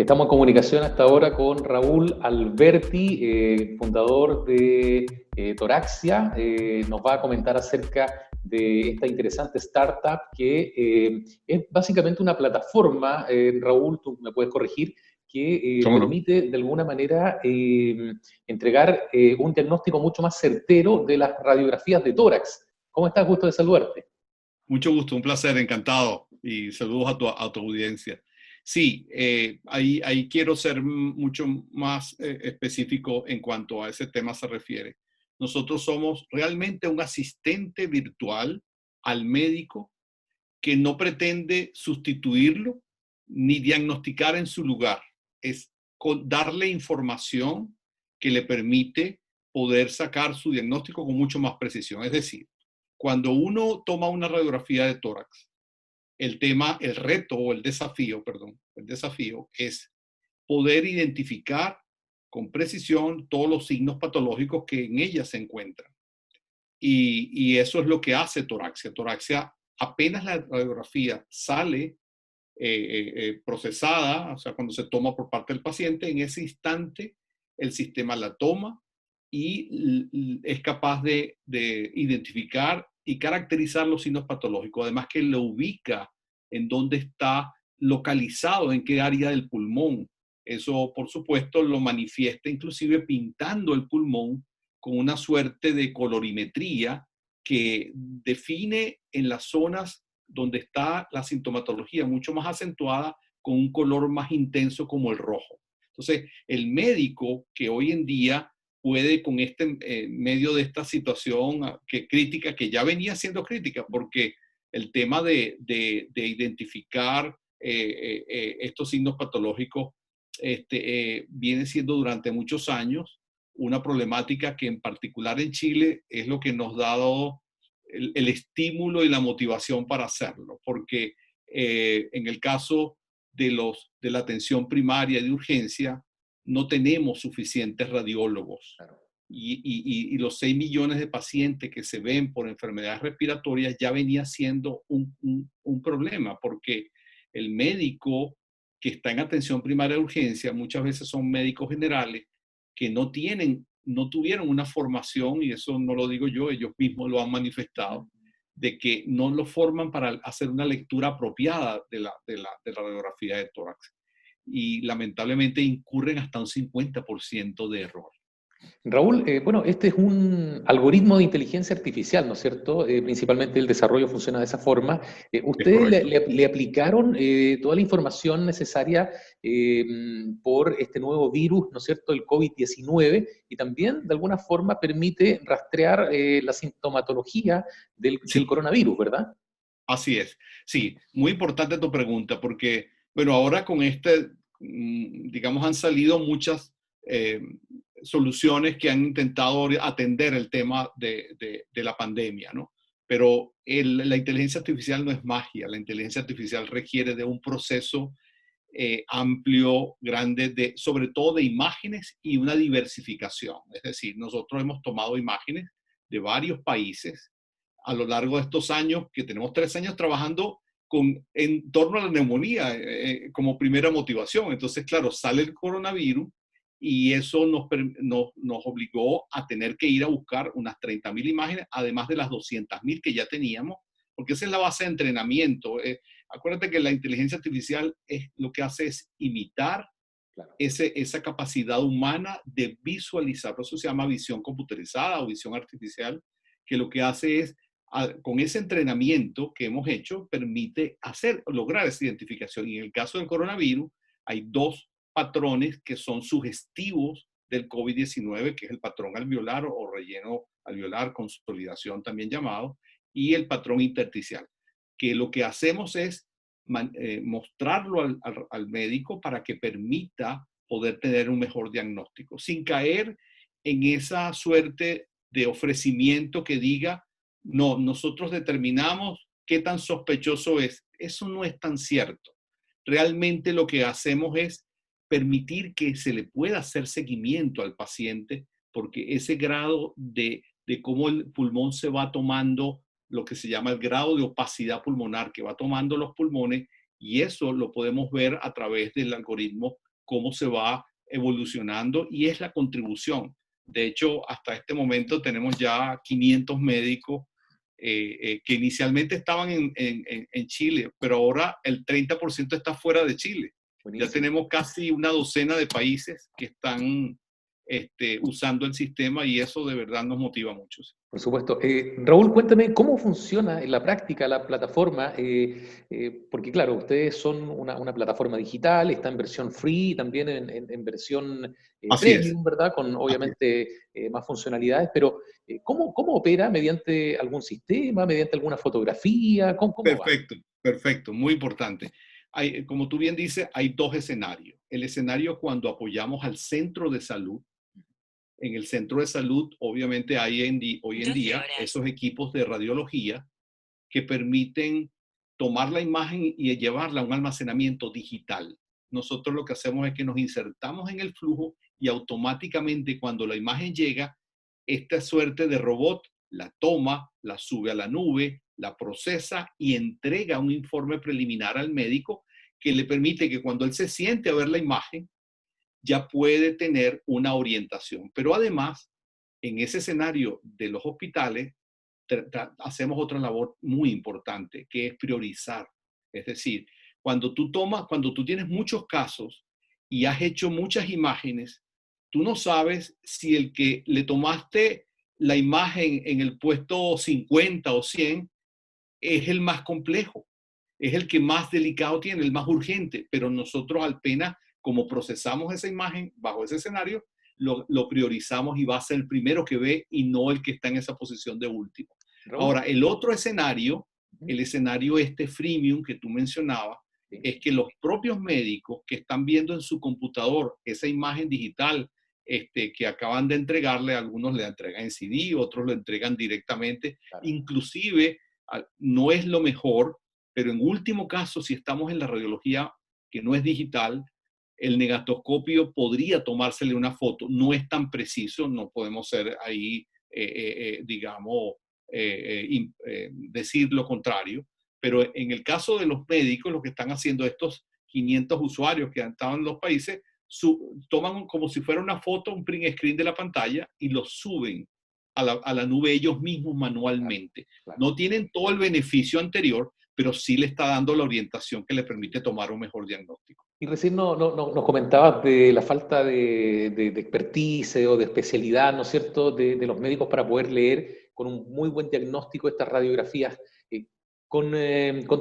Estamos en comunicación hasta ahora con Raúl Alberti, fundador de Toraxia. Nos va a comentar acerca de esta interesante startup que es básicamente una plataforma, Raúl, tú me puedes corregir, que ¿Cómo no? permite de alguna manera entregar un diagnóstico mucho más certero de las radiografías de tórax. ¿Cómo estás? Gusto de saludarte. Mucho gusto, un placer, encantado. Y saludos a tu audiencia. Sí, ahí quiero ser mucho más específico en cuanto a ese tema se refiere. Nosotros somos realmente un asistente virtual al médico que no pretende sustituirlo ni diagnosticar en su lugar. Es darle información que le permite poder sacar su diagnóstico con mucho más precisión. Es decir, cuando uno toma una radiografía de tórax, el reto o el desafío es poder identificar con precisión todos los signos patológicos que en ella se encuentran. Y eso es lo que hace Toraxia. Toraxia, apenas la radiografía sale procesada, o sea, cuando se toma por parte del paciente, en ese instante el sistema la toma y es capaz de identificar y caracterizar los signos patológicos, además que lo ubica en dónde está localizado, en qué área del pulmón. Eso, por supuesto, lo manifiesta inclusive pintando el pulmón con una suerte de colorimetría que define en las zonas donde está la sintomatología mucho más acentuada con un color más intenso como el rojo. Entonces, el médico que hoy en día puede con medio de esta situación crítica, que ya venía siendo crítica, porque el tema de identificar estos signos patológicos viene siendo durante muchos años una problemática que en particular en Chile es lo que nos ha dado el estímulo y la motivación para hacerlo, porque en el caso de la atención primaria de urgencia, no tenemos suficientes radiólogos. Claro. Y los 6 millones de pacientes que se ven por enfermedades respiratorias ya venía siendo un problema, porque el médico que está en atención primaria de urgencia muchas veces son médicos generales que no tuvieron una formación, y eso no lo digo yo, ellos mismos lo han manifestado, de que no lo forman para hacer una lectura apropiada de la radiografía de tórax. Y lamentablemente incurren hasta un 50% de error. Raúl, bueno, este es un algoritmo de inteligencia artificial, ¿no es cierto? Principalmente el desarrollo funciona de esa forma. Es ¿Ustedes correcto. le aplicaron toda la información necesaria por este nuevo virus, ¿no es cierto?, el COVID-19, y también de alguna forma permite rastrear la sintomatología del Sí, coronavirus, ¿verdad? así es. Sí, muy importante tu pregunta, porque, bueno, ahora con digamos, han salido muchas eh, soluciones que han intentado atender el tema de la pandemia, ¿no? Pero la inteligencia artificial no es magia. La inteligencia artificial requiere de un proceso amplio, grande, sobre todo de imágenes y una diversificación. Es decir, nosotros hemos tomado imágenes de varios países a lo largo de estos años, que tenemos 3 años trabajando en torno a la neumonía como primera motivación. Entonces, claro, sale el coronavirus y eso nos obligó a tener que ir a buscar unas 30.000 imágenes, además de las 200.000 que ya teníamos, porque esa es la base de entrenamiento. Acuérdate que la inteligencia artificial lo que hace es imitar Claro. esa capacidad humana de visualizar. Por eso se llama visión computerizada o visión artificial, que lo que hace es, con ese entrenamiento que hemos hecho, permite lograr esa identificación. Y en el caso del coronavirus, hay dos patrones que son sugestivos del COVID-19, que es el patrón alveolar o relleno alveolar, consolidación también llamado, y el patrón intersticial, que lo que hacemos es mostrarlo al médico para que permita poder tener un mejor diagnóstico, sin caer en esa suerte de ofrecimiento que diga, no, nosotros determinamos qué tan sospechoso es. Eso no es tan cierto. Realmente lo que hacemos es permitir que se le pueda hacer seguimiento al paciente, porque ese grado de cómo el pulmón se va tomando, lo que se llama el grado de opacidad pulmonar que va tomando los pulmones, y eso lo podemos ver a través del algoritmo cómo se va evolucionando y es la contribución. De hecho, hasta este momento tenemos ya 500 médicos que inicialmente estaban en Chile, pero ahora el 30% está fuera de Chile. Ya Buenísimo. tenemos casi una docena de países que están usando el sistema y eso de verdad nos motiva mucho. Por supuesto. Raúl, cuéntame cómo funciona en la práctica la plataforma, porque claro, ustedes son una plataforma digital, está en versión free, también en versión Así es. premium, ¿verdad? Con Así es. obviamente más funcionalidades, pero ¿cómo opera? ¿Mediante algún sistema? ¿Mediante alguna fotografía? ¿Cómo va? Perfecto, perfecto, muy importante. Como tú bien dices, hay dos escenarios. El escenario cuando apoyamos al centro de salud. En el centro de salud, obviamente, hay hoy en día esos equipos de radiología que permiten tomar la imagen y llevarla a un almacenamiento digital. Nosotros lo que hacemos es que nos insertamos en el flujo y automáticamente cuando la imagen llega, esta suerte de robot la toma, la sube a la nube, la procesa y entrega un informe preliminar al médico que le permite que cuando él se siente a ver la imagen, ya puede tener una orientación. Pero además, en ese escenario de los hospitales, hacemos otra labor muy importante, que es priorizar. Es decir, cuando tú tienes muchos casos y has hecho muchas imágenes, tú no sabes si el que le tomaste la imagen en el puesto 50 o 100 es el más complejo, es el que más delicado tiene, el más urgente, pero nosotros apenas como procesamos esa imagen bajo ese escenario, lo priorizamos y va a ser el primero que ve y no el que está en esa posición de último. Raúl. Ahora, el otro escenario, Ujú. el escenario freemium que tú mencionabas, Sí. es que los propios médicos que están viendo en su computador esa imagen digital que acaban de entregarle, algunos le entregan en CD, otros lo entregan directamente, Claro. inclusive no es lo mejor, pero en último caso, si estamos en la radiología que no es digital, el negatoscopio podría tomársele una foto. No es tan preciso, no podemos ser ahí, digamos, decir lo contrario. Pero en el caso de los médicos, lo que están haciendo estos 500 usuarios que han estado en los países, toman como si fuera una foto, un print screen de la pantalla y lo suben a la nube ellos mismos Claro, manualmente. claro. No tienen todo el beneficio anterior, pero sí le está dando la orientación que le permite tomar un mejor diagnóstico. Y recién nos comentabas de la falta de expertise o de especialidad, ¿no es cierto?, de los médicos para poder leer con un muy buen diagnóstico estas radiografías. Con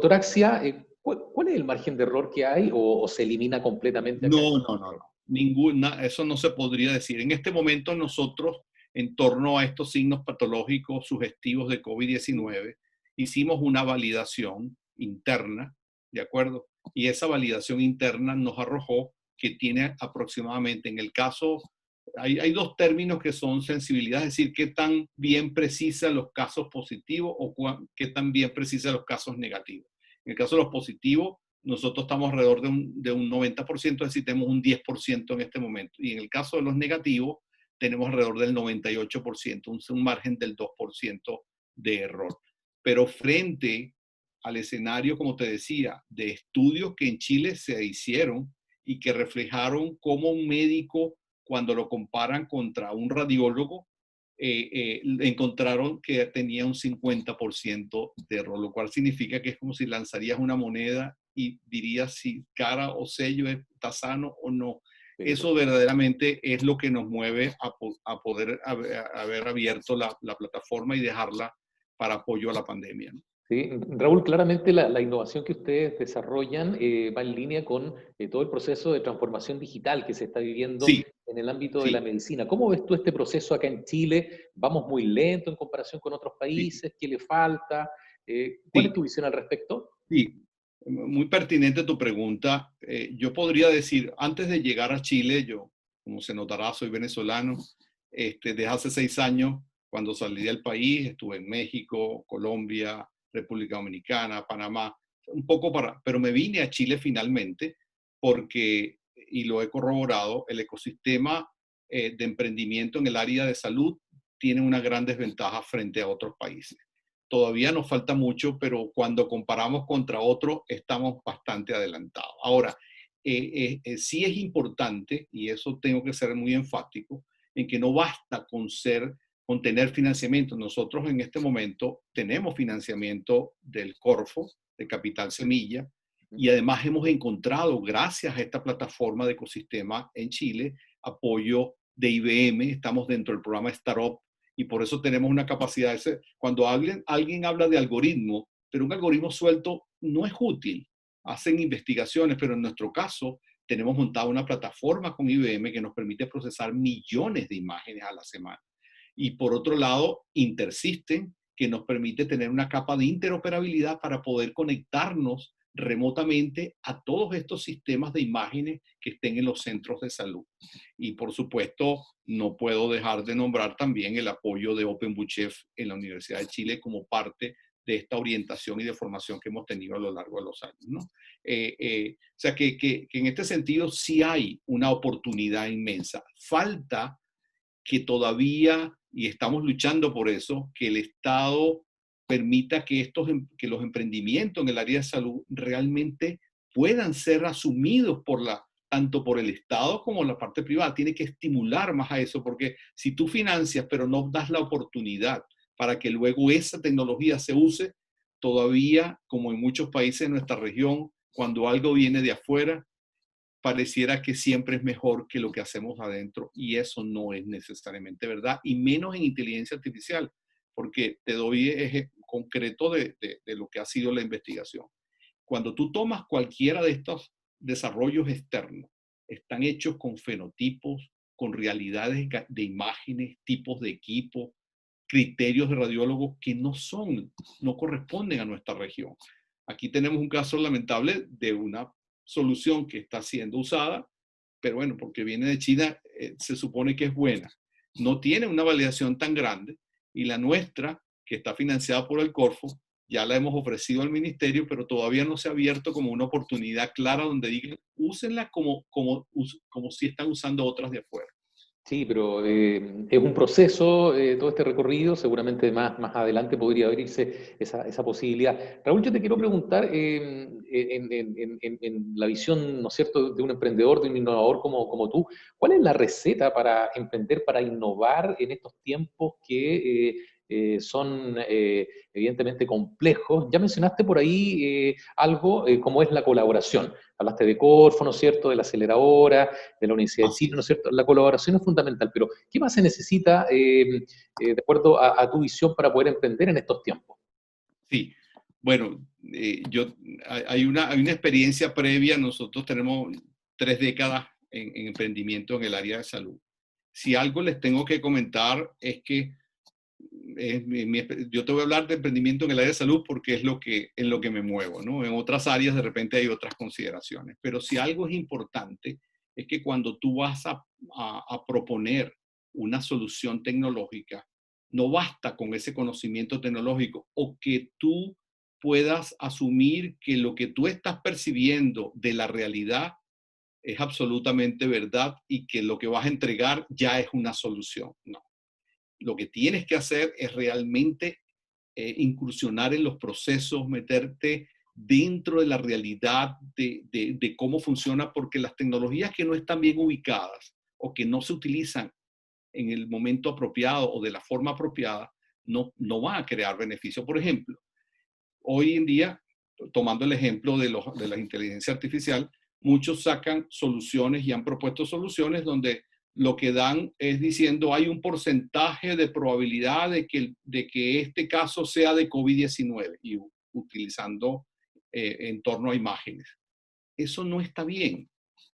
Toraxia, ¿cuál es el margen de error que hay o se elimina completamente acá? No, no, no, no. Ninguna, eso no se podría decir. En este momento nosotros, en torno a estos signos patológicos sugestivos de COVID-19, hicimos una validación interna, ¿de acuerdo? Y esa validación interna nos arrojó que tiene aproximadamente, en el caso, hay dos términos que son sensibilidad, es decir, qué tan bien precisa los casos positivos o qué tan bien precisa los casos negativos. En el caso de los positivos, nosotros estamos alrededor de un 90%, es decir, tenemos un 10% en este momento. Y en el caso de los negativos, tenemos alrededor del 98%, un margen del 2% de error. Pero frente al escenario, como te decía, de estudios que en Chile se hicieron y que reflejaron cómo un médico, cuando lo comparan contra un radiólogo, encontraron que tenía un 50% de error, lo cual significa que es como si lanzarías una moneda y dirías si cara o sello está sano o no. Pero, Eso verdaderamente es lo que nos mueve a poder haber abierto la plataforma y dejarla para apoyo a la pandemia, ¿no? sí, Raúl, claramente la innovación que ustedes desarrollan va en línea con todo el proceso de transformación digital que se está viviendo Sí, en el ámbito de la sí, medicina. ¿Cómo ves tú este proceso acá en Chile? ¿Vamos muy lento en comparación con otros sí, países? ¿Qué le falta? ¿Cuál es sí, tu visión al respecto? sí. Muy pertinente tu pregunta. Yo podría decir, antes de llegar a Chile, yo, como se notará, soy venezolano. Desde hace 6 años, cuando salí del país, estuve en México, Colombia, República Dominicana, Panamá, un poco pero me vine a Chile finalmente porque, y lo he corroborado, el ecosistema de emprendimiento en el área de salud tiene una gran desventaja frente a otros países. Todavía nos falta mucho, pero cuando comparamos contra otros, estamos bastante adelantados. Ahora, sí es importante, y eso tengo que ser muy enfático, en que no basta con tener financiamiento. Nosotros en este momento tenemos financiamiento del Corfo, de Capital Semilla, y además hemos encontrado, gracias a esta plataforma de ecosistema en Chile, apoyo de IBM. Estamos dentro del programa Startup y por eso tenemos una capacidad. Cuando alguien habla de algoritmo, pero un algoritmo suelto no es útil. Hacen investigaciones, pero en nuestro caso tenemos montada una plataforma con IBM que nos permite procesar millones de imágenes a la semana. Y por otro lado, Intersystem, que nos permite tener una capa de interoperabilidad para poder conectarnos remotamente a todos estos sistemas de imágenes que estén en los centros de salud. Y por supuesto, no puedo dejar de nombrar también el apoyo de OpenBuchef en la Universidad de Chile como parte de esta orientación y de formación que hemos tenido a lo largo de los años, ¿no? O sea que en este sentido sí hay una oportunidad inmensa. Falta que todavía, y estamos luchando por eso, que el Estado permita que los emprendimientos en el área de salud realmente puedan ser asumidos tanto por el Estado como la parte privada. Tiene que estimular más a eso, porque si tú financias pero no das la oportunidad para que luego esa tecnología se use, todavía, como en muchos países de nuestra región, cuando algo viene de afuera, pareciera que siempre es mejor que lo que hacemos adentro, y eso no es necesariamente verdad, y menos en inteligencia artificial, porque te doy eje concreto de lo que ha sido la investigación. Cuando tú tomas cualquiera de estos desarrollos externos, están hechos con fenotipos, con realidades de imágenes, tipos de equipo, criterios de radiólogos que no corresponden a nuestra región. Aquí tenemos un caso lamentable de una solución que está siendo usada, pero bueno, porque viene de China, se supone que es buena. No tiene una validación tan grande, y la nuestra, que está financiada por el Corfo, ya la hemos ofrecido al ministerio, pero todavía no se ha abierto como una oportunidad clara donde digan, úsenla como si están usando otras de afuera. Sí, pero es un proceso, todo este recorrido, seguramente más adelante podría abrirse esa posibilidad. Raúl, yo te quiero preguntar, en la visión, ¿no es cierto?, de un emprendedor, de un innovador como tú, ¿cuál es la receta para emprender, para innovar en estos tiempos que son evidentemente complejos? Ya mencionaste por ahí algo como es la colaboración. Hablaste de Corfo, ¿no es cierto?, de la aceleradora, de la Universidad de Así Chile, ¿no es es. cierto? La colaboración es fundamental, pero ¿qué más se necesita de acuerdo a tu visión para poder emprender en estos tiempos? Sí, bueno, hay una experiencia previa. Nosotros tenemos 3 décadas en emprendimiento en el área de salud. Si algo les tengo que comentar es que yo te voy a hablar de emprendimiento en el área de salud porque es en lo que me muevo, ¿no? En otras áreas de repente hay otras consideraciones, pero si algo es importante es que cuando tú vas a proponer una solución tecnológica, no basta con ese conocimiento tecnológico o que tú puedas asumir que lo que tú estás percibiendo de la realidad es absolutamente verdad y que lo que vas a entregar ya es una solución. No, lo que tienes que hacer es realmente incursionar en los procesos, meterte dentro de la realidad de cómo funciona, porque las tecnologías que no están bien ubicadas o que no se utilizan en el momento apropiado o de la forma apropiada, no van a crear beneficio. Por ejemplo, hoy en día, tomando el ejemplo de la inteligencia artificial, muchos sacan soluciones y han propuesto soluciones donde lo que dan es diciendo hay un porcentaje de probabilidad de que este caso sea de COVID-19 y utilizando en torno a imágenes. Eso no está bien,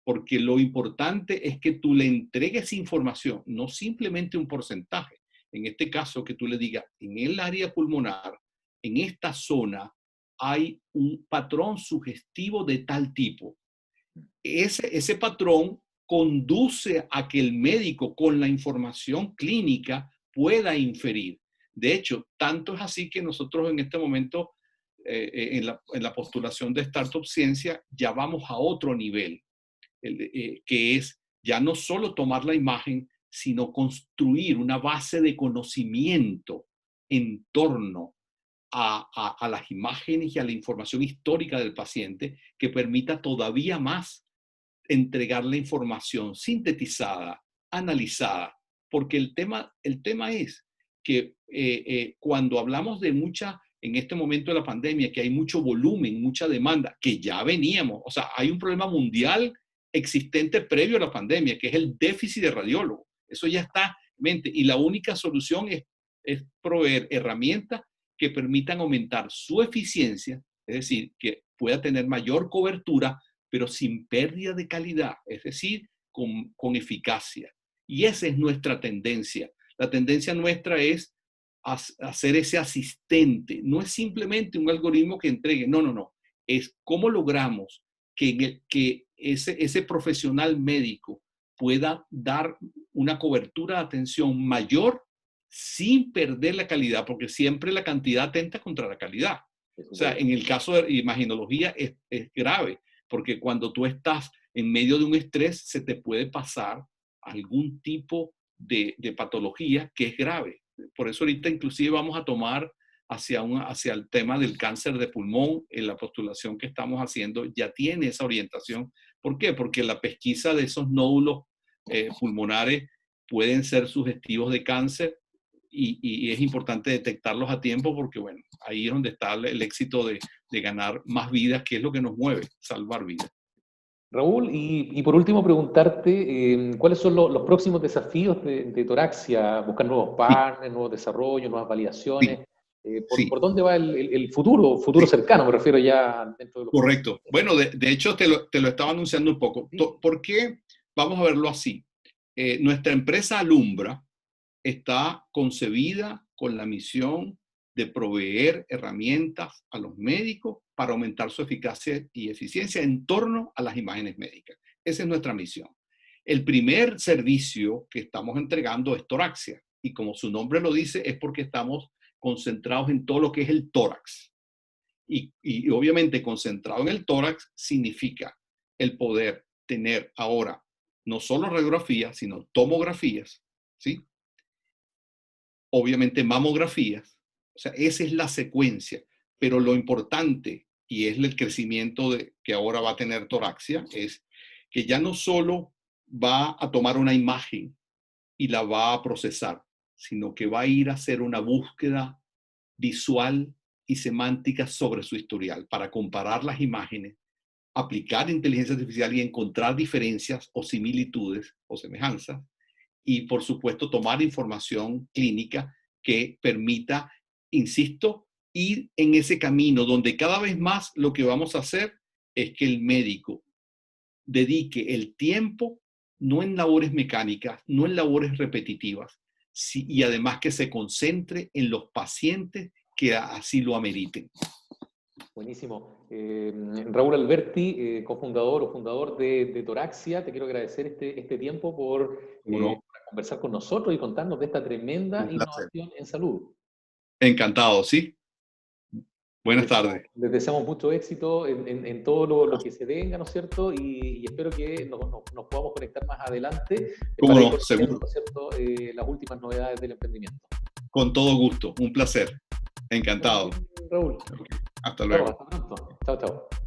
porque lo importante es que tú le entregues información, no simplemente un porcentaje. En este caso, que tú le digas, en el área pulmonar, en esta zona, hay un patrón sugestivo de tal tipo. Ese patrón conduce a que el médico con la información clínica pueda inferir. De hecho, tanto es así que nosotros en este momento, en la postulación de Startup Ciencia, ya vamos a otro nivel, que es ya no solo tomar la imagen, sino construir una base de conocimiento en torno a las imágenes y a la información histórica del paciente que permita todavía más entregar la información sintetizada, analizada, porque el tema es que cuando hablamos de en este momento de la pandemia, que hay mucho volumen, mucha demanda, que ya veníamos, o sea, hay un problema mundial existente previo a la pandemia, que es el déficit de radiólogos. Eso ya está en mente, y la única solución es proveer herramientas que permitan aumentar su eficiencia, es decir, que pueda tener mayor cobertura, pero sin pérdida de calidad, es decir, con eficacia. Y esa es nuestra tendencia. La tendencia nuestra es hacer ese asistente. No es simplemente un algoritmo que entregue, no. Es cómo logramos que ese profesional médico pueda dar una cobertura de atención mayor sin perder la calidad, porque siempre la cantidad atenta contra la calidad. O sea, en el caso de imagenología es grave, porque cuando tú estás en medio de un estrés, se te puede pasar algún tipo de patología que es grave. Por eso ahorita inclusive vamos a tomar hacia el tema del cáncer de pulmón. En la postulación que estamos haciendo ya tiene esa orientación. ¿Por qué? Porque la pesquisa de esos nódulos pulmonares pueden ser sugestivos de cáncer y es importante detectarlos a tiempo porque, bueno, ahí es donde está el éxito de ganar más vidas, que es lo que nos mueve, salvar vidas. Raúl, y por último preguntarte, ¿cuáles son los próximos desafíos de Toraxia? ¿Buscar nuevos partners, nuevos desarrollos, nuevas validaciones? Sí. ¿Por dónde va el futuro cercano? Me refiero ya dentro de los... Correcto. Bueno, de hecho te lo estaba anunciando un poco. Sí. ¿Por qué? Vamos a verlo así. Nuestra empresa Alumbra está concebida con la misión de proveer herramientas a los médicos para aumentar su eficacia y eficiencia en torno a las imágenes médicas. Esa es nuestra misión. El primer servicio que estamos entregando es Toraxia, y como su nombre lo dice, es porque estamos concentrados en todo lo que es el tórax. Y obviamente concentrado en el tórax significa el poder tener ahora no solo radiografías, sino tomografías, ¿sí? Obviamente mamografías. O sea, esa es la secuencia. Pero lo importante, y es el crecimiento que ahora va a tener Toraxia, es que ya no solo va a tomar una imagen y la va a procesar, sino que va a ir a hacer una búsqueda visual y semántica sobre su historial para comparar las imágenes, aplicar inteligencia artificial y encontrar diferencias o similitudes o semejanzas, y por supuesto tomar información clínica que permita, insisto, ir en ese camino donde cada vez más lo que vamos a hacer es que el médico dedique el tiempo no en labores mecánicas, no en labores repetitivas, y además que se concentre en los pacientes que así lo ameriten. Buenísimo. Raúl Alberti, cofundador o fundador de Toraxia, te quiero agradecer este tiempo por conversar con nosotros y contarnos de esta tremenda innovación en salud. Encantado, ¿sí? Buenas tardes. Les deseamos mucho éxito en todo lo que se venga, ¿no es cierto? Y espero que nos podamos conectar más adelante ¿Cómo para no? Seguro. ¿no es cierto? Las últimas novedades del emprendimiento. Con todo gusto, un placer. Encantado. Raúl. Hasta luego. Hasta pronto. Chao, chao.